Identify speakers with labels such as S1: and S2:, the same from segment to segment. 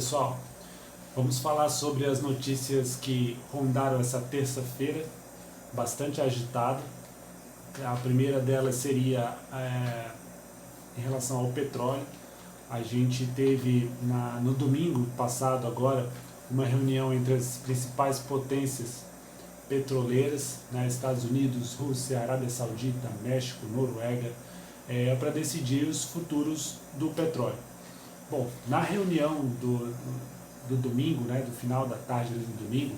S1: pessoal, vamos falar sobre as notícias que rondaram essa terça-feira, bastante agitada. A primeira delas seria em relação ao petróleo. A gente teve no domingo passado agora uma reunião entre as principais potências petroleiras, Estados Unidos, Rússia, Arábia Saudita, México, Noruega, para decidir os futuros do petróleo. Bom, na reunião do domingo, do final da tarde do domingo,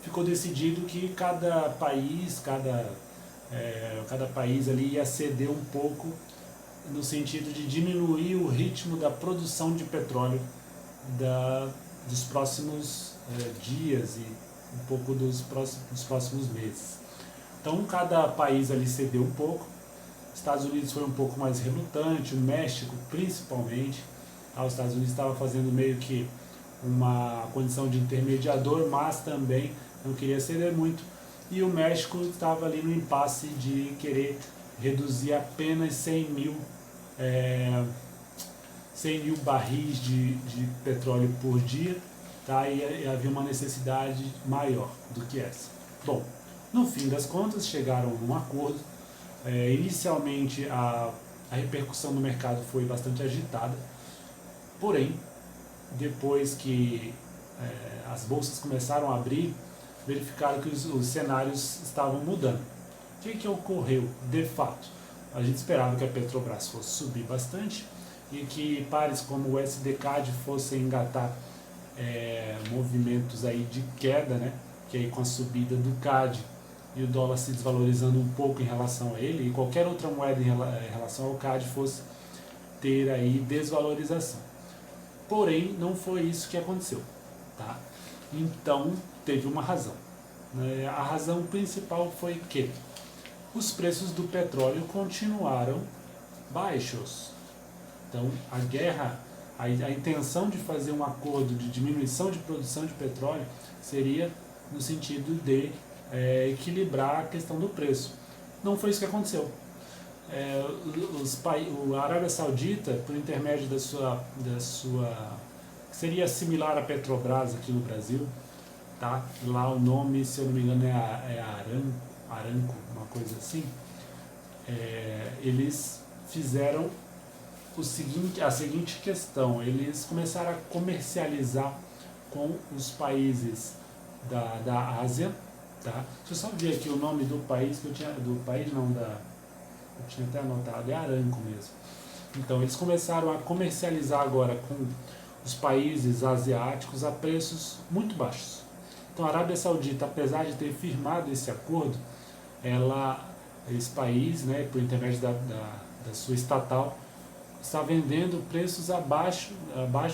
S1: ficou decidido que cada país ali ia ceder um pouco no sentido de diminuir o ritmo da produção de petróleo dos próximos dias e um pouco dos próximos meses. Então cada país ali cedeu um pouco. Estados Unidos foi um pouco mais relutante, o México principalmente. Os Estados Unidos estava fazendo meio que uma condição de intermediador, mas também não queria ceder muito. E o México estava ali no impasse de querer reduzir apenas 100 mil barris de petróleo por dia, e havia uma necessidade maior do que essa. Bom, no fim das contas chegaram a um acordo. Inicialmente a repercussão no mercado foi bastante agitada, porém depois que as bolsas começaram a abrir, verificaram que os cenários estavam mudando. O que ocorreu de fato? A gente esperava que a Petrobras fosse subir bastante e que pares como o SDCAD fossem engatar movimentos aí de queda, que aí com a subida do CAD e o dólar se desvalorizando um pouco em relação a ele, e qualquer outra moeda em relação ao CAD fosse ter aí desvalorização. Porém, não foi isso que aconteceu. Então, teve uma razão. A razão principal foi que os preços do petróleo continuaram baixos. Então, a intenção de fazer um acordo de diminuição de produção de petróleo seria no sentido de equilibrar a questão do preço. Não foi isso que aconteceu. A Arábia Saudita, por intermédio da sua que seria similar à Petrobras aqui no Brasil, lá o nome, se eu não me engano, é Aramco, uma coisa assim. Eles fizeram a seguinte questão: eles começaram a comercializar com os países da Ásia. Deixa eu só ver aqui o nome do país, eu tinha até anotado, é Aramco mesmo. Então eles começaram a comercializar agora com os países asiáticos a preços muito baixos. Então a Arábia Saudita, apesar de ter firmado esse acordo, esse país, por intermédio da sua estatal, está vendendo preços abaixo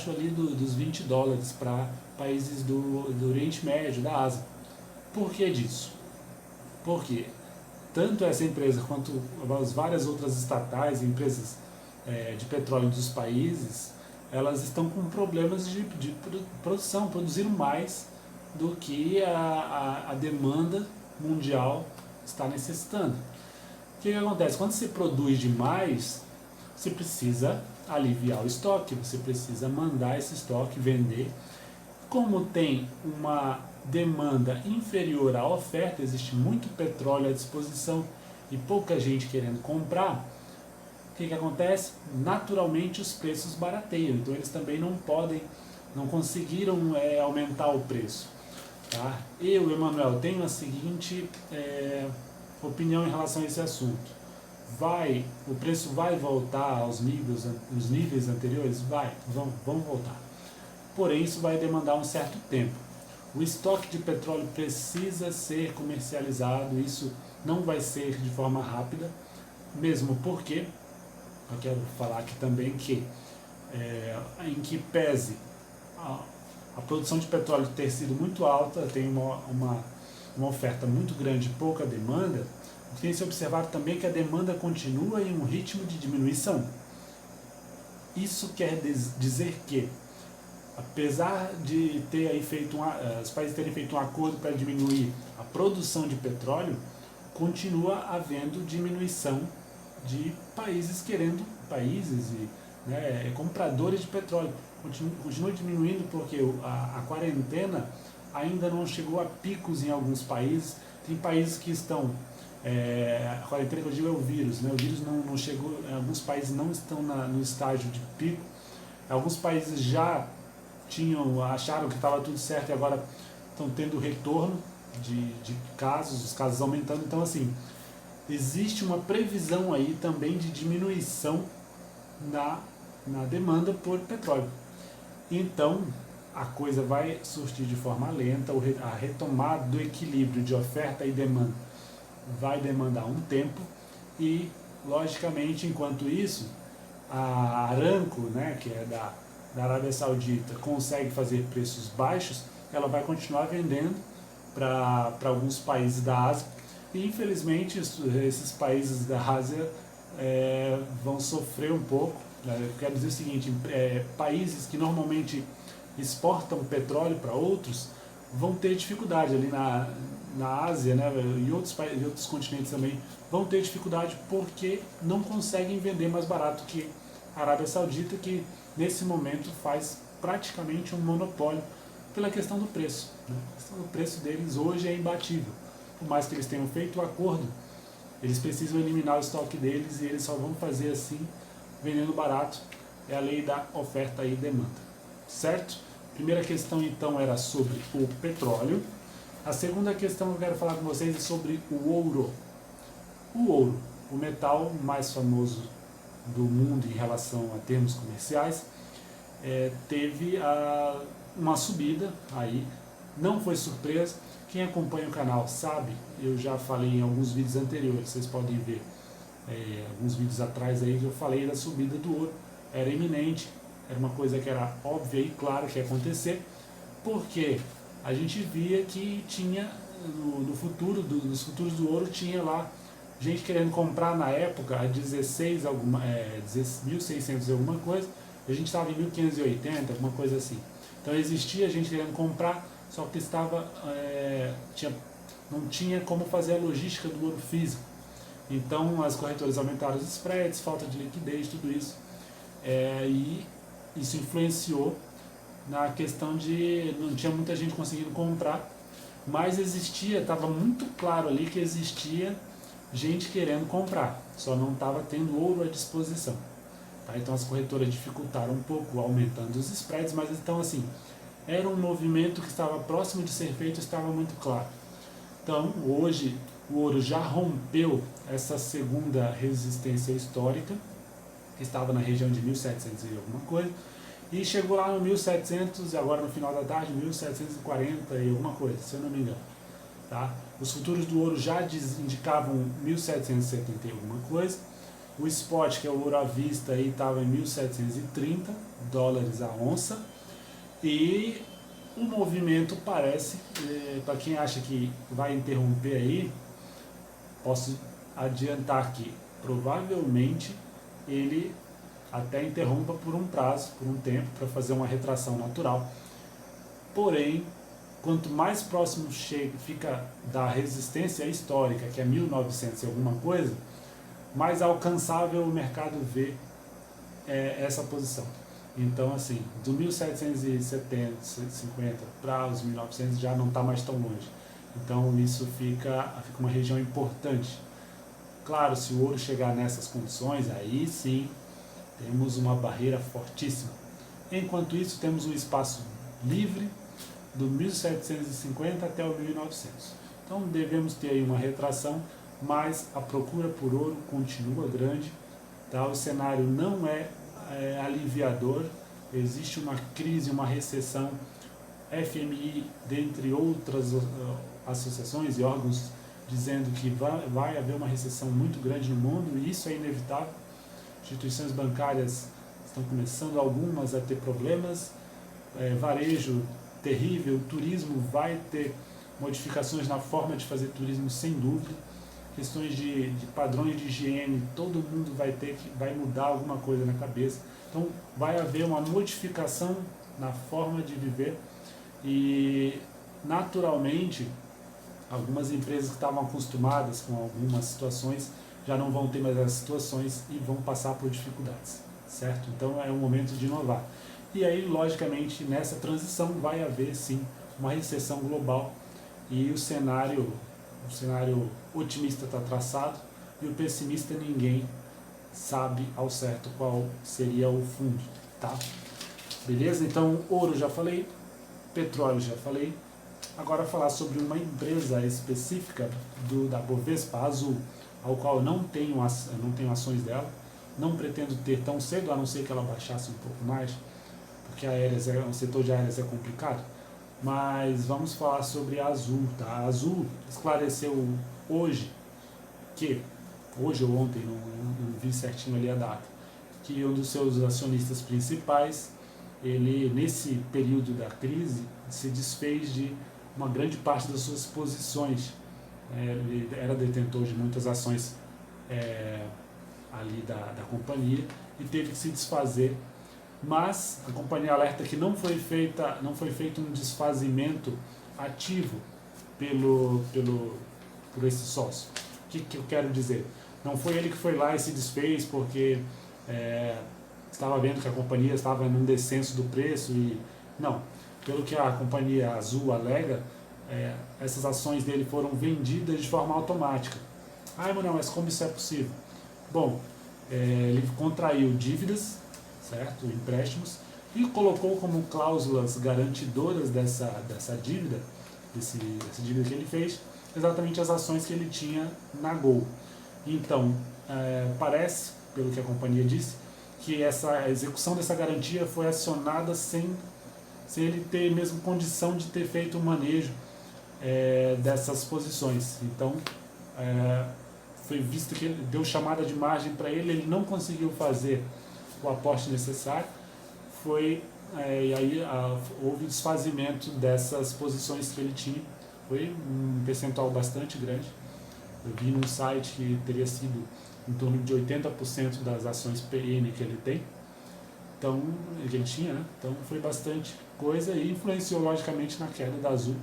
S1: ali dos $20 para países do Oriente Médio, da Ásia. Por que disso? Porque tanto essa empresa quanto as várias outras estatais, empresas de petróleo dos países, elas estão com problemas de produção, produziram mais do que a demanda mundial está necessitando. O que acontece? Quando se produz demais, você precisa aliviar o estoque, você precisa mandar esse estoque vender. Como tem uma demanda inferior à oferta, existe muito petróleo à disposição e pouca gente querendo comprar, o que acontece? Naturalmente os preços barateiam, então eles também não conseguiram aumentar o preço. Eu, Emanuel, tenho a seguinte opinião em relação a esse assunto. O preço vai voltar aos níveis anteriores? Vamos voltar. Porém, isso vai demandar um certo tempo. O estoque de petróleo precisa ser comercializado, isso não vai ser de forma rápida, mesmo porque, eu quero falar aqui também que, em que pese a produção de petróleo ter sido muito alta, tem uma oferta muito grande e pouca demanda, tem que se observar também que a demanda continua em um ritmo de diminuição. Isso quer dizer que, apesar de os países terem feito um acordo para diminuir a produção de petróleo, continua havendo diminuição de países e compradores de petróleo continua diminuindo porque a quarentena ainda não chegou a picos em alguns países. Tem países que estão, a quarentena que eu digo é o vírus, né? O vírus não chegou, alguns países não estão no estágio de pico, alguns países já acharam que estava tudo certo e agora estão tendo retorno de casos, os casos aumentando. Então, assim, existe uma previsão aí também de diminuição na demanda por petróleo. Então, a coisa vai surtir de forma lenta, a retomada do equilíbrio de oferta e demanda vai demandar um tempo e, logicamente, enquanto isso, a Aramco, né, que é da Arábia Saudita, consegue fazer preços baixos, ela vai continuar vendendo para alguns países da Ásia e, infelizmente, esses países da Ásia vão sofrer um pouco. Eu quero dizer o seguinte, países que normalmente exportam petróleo para outros vão ter dificuldade ali na Ásia, né, e outros continentes também vão ter dificuldade porque não conseguem vender mais barato que a Arábia Saudita, que nesse momento faz praticamente um monopólio pela questão do preço, né? A questão do preço deles hoje é imbatível. Por mais que eles tenham feito o acordo, eles precisam eliminar o estoque deles e eles só vão fazer assim, vendendo barato. É a lei da oferta e demanda, certo? Primeira questão então era sobre o petróleo. A segunda questão que eu quero falar com vocês é sobre o ouro. O ouro, o metal mais famoso do mundo em relação a termos comerciais, teve uma subida aí, não foi surpresa. Quem acompanha o canal sabe, eu já falei em alguns vídeos anteriores, vocês podem ver alguns vídeos atrás aí que eu falei da subida do ouro, era iminente, era uma coisa que era óbvia e clara que ia acontecer, porque a gente via que tinha nos futuros do ouro tinha lá gente querendo comprar na época a 1.600 alguma coisa, a gente estava em 1.580, alguma coisa assim. Então existia gente querendo comprar, só que não tinha como fazer a logística do ouro físico. Então as corretoras aumentaram os spreads, falta de liquidez, tudo isso. E isso influenciou na questão de não tinha muita gente conseguindo comprar, mas estava muito claro ali que existia gente querendo comprar, só não estava tendo ouro à disposição. Tá? Então as corretoras dificultaram um pouco, aumentando os spreads, mas então assim, era um movimento que estava próximo de ser feito, estava muito claro. Então hoje o ouro já rompeu essa segunda resistência histórica, que estava na região de 1.700 e alguma coisa, e chegou lá no 1.700, agora no final da tarde, 1.740 e alguma coisa, se eu não me engano. Tá? Os futuros do ouro já indicavam 1.770 e alguma coisa. O spot, que é o ouro à vista, estava em 1.730 dólares a onça. E o movimento parece, para quem acha que vai interromper aí, posso adiantar que provavelmente ele até interrompa por um prazo, por um tempo, para fazer uma retração natural. Porém, quanto mais próximo fica da resistência histórica, que é 1.900 e alguma coisa, mais alcançável o mercado vê essa posição. Então, assim, do 1.770, 150 para os 1.900 já não está mais tão longe. Então, isso fica uma região importante. Claro, se o ouro chegar nessas condições, aí sim temos uma barreira fortíssima. Enquanto isso, temos um espaço livre do 1.750 até o 1.900. Então devemos ter aí uma retração, mas a procura por ouro continua grande. Tá? O cenário não é aliviador, existe uma crise, uma recessão. FMI, dentre outras associações e órgãos, dizendo que vai haver uma recessão muito grande no mundo, e isso é inevitável. Instituições bancárias estão começando algumas a ter problemas, varejo terrível, turismo vai ter modificações na forma de fazer turismo sem dúvida, questões de padrões de higiene, todo mundo vai mudar alguma coisa na cabeça, então vai haver uma modificação na forma de viver e naturalmente algumas empresas que estavam acostumadas com algumas situações já não vão ter mais as situações e vão passar por dificuldades, certo? Então é um momento de inovar. E aí, logicamente, nessa transição vai haver sim uma recessão global e o cenário otimista está traçado e o pessimista ninguém sabe ao certo qual seria o fundo, tá? Beleza? Então, ouro já falei, petróleo já falei. Agora falar sobre uma empresa específica da Bovespa, Azul, ao qual eu não tenho ações dela, não pretendo ter tão cedo, a não ser que ela baixasse um pouco mais, porque o setor de aéreas é complicado. Mas vamos falar sobre a Azul, tá? A Azul esclareceu hoje ou ontem, não vi certinho ali a data, que um dos seus acionistas principais, ele nesse período da crise se desfez de uma grande parte das suas posições. Ele era detentor de muitas ações ali da companhia e teve que se desfazer, mas a companhia alerta que não foi feito um desfazimento ativo por esse sócio. O que eu quero dizer? Não foi ele que foi lá e se desfez porque estava vendo que a companhia estava num descenso do preço e não. Pelo que a companhia Azul alega, essas ações dele foram vendidas de forma automática. Ah, Emanuel, mas como isso é possível? Bom, ele contraiu dívidas, certo? Empréstimos, e colocou como cláusulas garantidoras dessa dívida, dessa dívida que ele fez, exatamente as ações que ele tinha na Gol. Então, parece, pelo que a companhia disse, que a execução dessa garantia foi acionada sem ele ter mesmo condição de ter feito o manejo dessas posições. Então, foi visto que ele deu chamada de margem para ele não conseguiu fazer o aporte necessário, e aí houve desfazimento dessas posições que ele tinha. Foi um percentual bastante grande. Eu vi num site que teria sido em torno de 80% das ações PN que ele tem. Então, ele tinha, né? Então foi bastante coisa e influenciou logicamente na queda da Azul.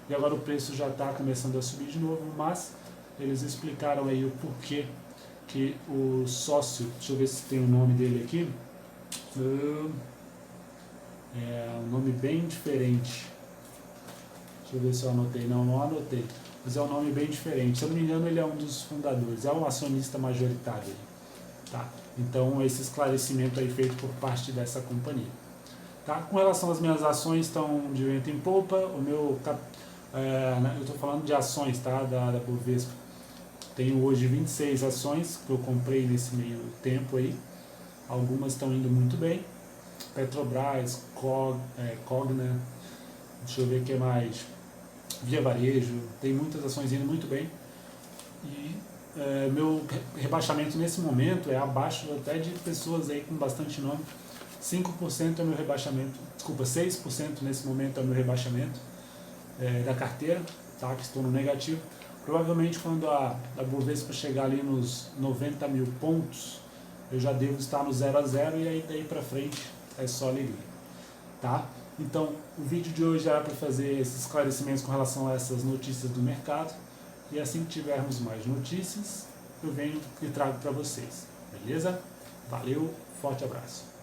S1: E agora o preço já está começando a subir de novo, mas eles explicaram aí o porquê que o sócio, deixa eu ver se tem o nome dele aqui, um nome bem diferente. Deixa eu ver se eu anotei. Não anotei. Mas é um nome bem diferente. Se eu não me engano, ele é um dos fundadores. É um acionista majoritário. Tá? Então, esse esclarecimento aí feito por parte dessa companhia. Tá? Com relação às minhas ações, estão de vento em polpa. Eu estou falando de ações, tá? da Bovespa. Tenho hoje 26 ações que eu comprei nesse meio tempo aí. Algumas estão indo muito bem. Petrobras, Cogna, deixa eu ver o que mais, Via Varejo, tem muitas ações indo muito bem. E meu rebaixamento nesse momento é abaixo até de pessoas aí com bastante nome. 5% é meu rebaixamento, 6% nesse momento é meu rebaixamento da carteira, tá? Que estou no negativo. Provavelmente quando a Bovespa chegar ali nos 90 mil pontos, eu já devo estar no 0 a 0 e aí daí para frente é só alegria, tá? Então, o vídeo de hoje era para fazer esses esclarecimentos com relação a essas notícias do mercado e assim que tivermos mais notícias, eu venho e trago para vocês, beleza? Valeu, forte abraço!